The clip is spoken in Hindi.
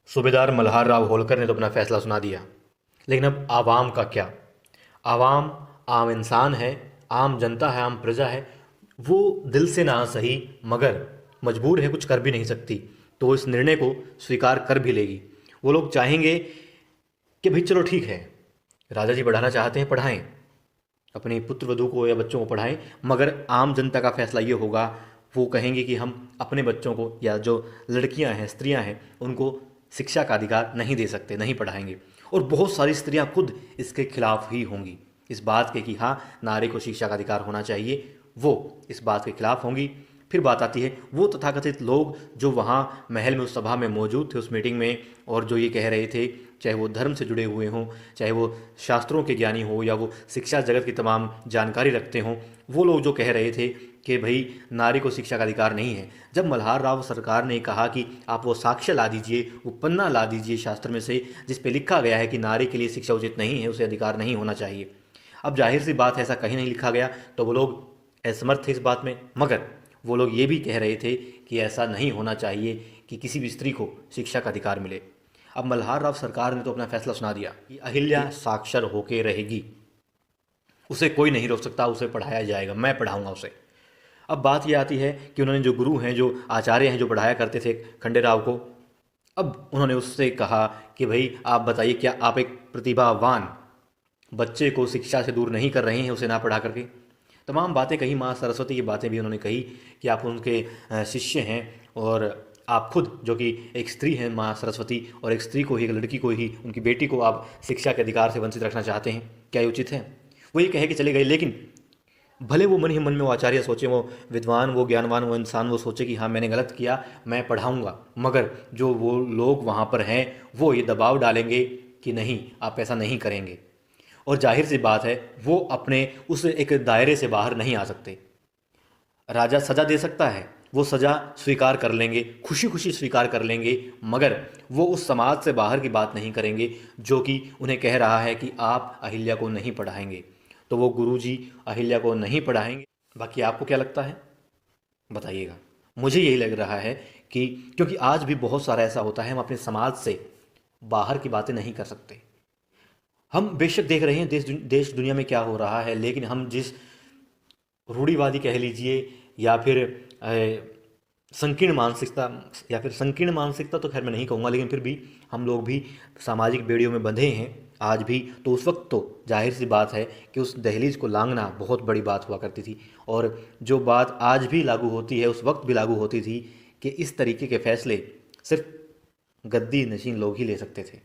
सूबेदार मल्हार राव होलकर ने तो अपना फैसला सुना दिया, लेकिन अब आवाम का क्या? आवाम आम इंसान है, आम जनता है, आम प्रजा है। वो दिल से ना सही मगर मजबूर है, कुछ कर भी नहीं सकती, तो वो इस निर्णय को स्वीकार कर भी लेगी। वो लोग चाहेंगे कि भाई चलो ठीक है, राजा जी बढ़ाना चाहते हैं, पढ़ाएं, अपनी पुत्र वधू को या बच्चों को पढ़ाएं, मगर आम जनता का फैसला ये होगा, वो कहेंगे कि हम अपने बच्चों को या जो लड़कियां हैं, स्त्रियां हैं, उनको शिक्षा का अधिकार नहीं दे सकते, नहीं पढ़ाएंगे। और बहुत सारी स्त्रियां खुद इसके खिलाफ ही होंगी, इस बात के कि हाँ, नारी को शिक्षा का अधिकार होना चाहिए, वो इस बात के खिलाफ होंगी। फिर बात आती है वो तथाकथित लोग जो वहाँ महल में, उस सभा में मौजूद थे, उस मीटिंग में, और जो ये कह रहे थे, चाहे वो धर्म से जुड़े हुए हों, चाहे वो शास्त्रों के ज्ञानी हो, या वो शिक्षा जगत की तमाम जानकारी रखते हों, वो लोग जो कह रहे थे कि भाई नारी को शिक्षा का अधिकार नहीं है। जब मल्हार राव सरकार ने कहा कि आप वो साक्ष्य ला दीजिए, वो पन्ना ला दीजिए शास्त्र में से जिस पे लिखा गया है कि नारी के लिए शिक्षा उचित नहीं है, उसे अधिकार नहीं होना चाहिए। अब जाहिर सी बात है, ऐसा कहीं नहीं लिखा गया, तो वो लोग असमर्थ थे इस बात में। मगर वो लोग ये भी कह रहे थे कि ऐसा नहीं होना चाहिए कि किसी भी स्त्री को शिक्षा का अधिकार मिले। अब मल्हार राव सरकार ने तो अपना फैसला सुना दिया कि अहिल्या साक्षर होके रहेगी, उसे कोई नहीं रोक सकता, उसे पढ़ाया जाएगा, मैं पढ़ाऊंगा उसे। अब बात ये आती है कि उन्होंने जो गुरु हैं, जो आचार्य हैं, जो पढ़ाया करते थे खंडेराव को, अब उन्होंने उससे कहा कि भाई आप बताइए, क्या आप एक प्रतिभावान बच्चे को शिक्षा से दूर नहीं कर रहे हैं, उसे ना पढ़ा करके? तमाम बातें कही, माँ सरस्वती की बातें भी उन्होंने कही कि आप उनके शिष्य हैं, और आप खुद जो कि एक स्त्री हैं, माँ सरस्वती, और एक स्त्री को ही, एक लड़की को ही, उनकी बेटी को आप शिक्षा के अधिकार से वंचित रखना चाहते हैं, क्या ये उचित है? वो ये कहे कि चले गए। लेकिन भले वो मन ही मन में वो आचार्य सोचे, वो विद्वान, वो ज्ञानवान, वो इंसान, वो सोचे कि हाँ मैंने गलत किया, मैं पढ़ाऊँगा, मगर जो वो लोग वहाँ पर हैं वो ये दबाव डालेंगे कि नहीं, आप ऐसा नहीं करेंगे। और जाहिर सी बात है, वो अपने उस एक दायरे से बाहर नहीं आ सकते। राजा सजा दे सकता है, वो सजा स्वीकार कर लेंगे, खुशी खुशी स्वीकार कर लेंगे, मगर वो उस समाज से बाहर की बात नहीं करेंगे जो कि उन्हें कह रहा है कि आप अहिल्या को नहीं पढ़ाएंगे। तो वो गुरुजी अहिल्या को नहीं पढ़ाएंगे। बाकी आपको क्या लगता है, बताइएगा। मुझे यही लग रहा है कि क्योंकि आज भी बहुत सारा ऐसा होता है, हम अपने समाज से बाहर की बातें नहीं कर सकते। हम बेशक देख रहे हैं देश दुनिया में क्या हो रहा है, लेकिन हम जिस रूढ़िवादी कह लीजिए, या फिर संकीर्ण मानसिकता, या फिर संकीर्ण मानसिकता तो खैर मैं नहीं कहूँगा, लेकिन फिर भी हम लोग भी सामाजिक बेड़ियों में बंधे हैं आज भी। तो उस वक्त तो जाहिर सी बात है कि उस दहलीज को लांघना बहुत बड़ी बात हुआ करती थी, और जो बात आज भी लागू होती है उस वक्त भी लागू होती थी कि इस तरीके के फैसले सिर्फ गद्दी नशीन लोग ही ले सकते थे।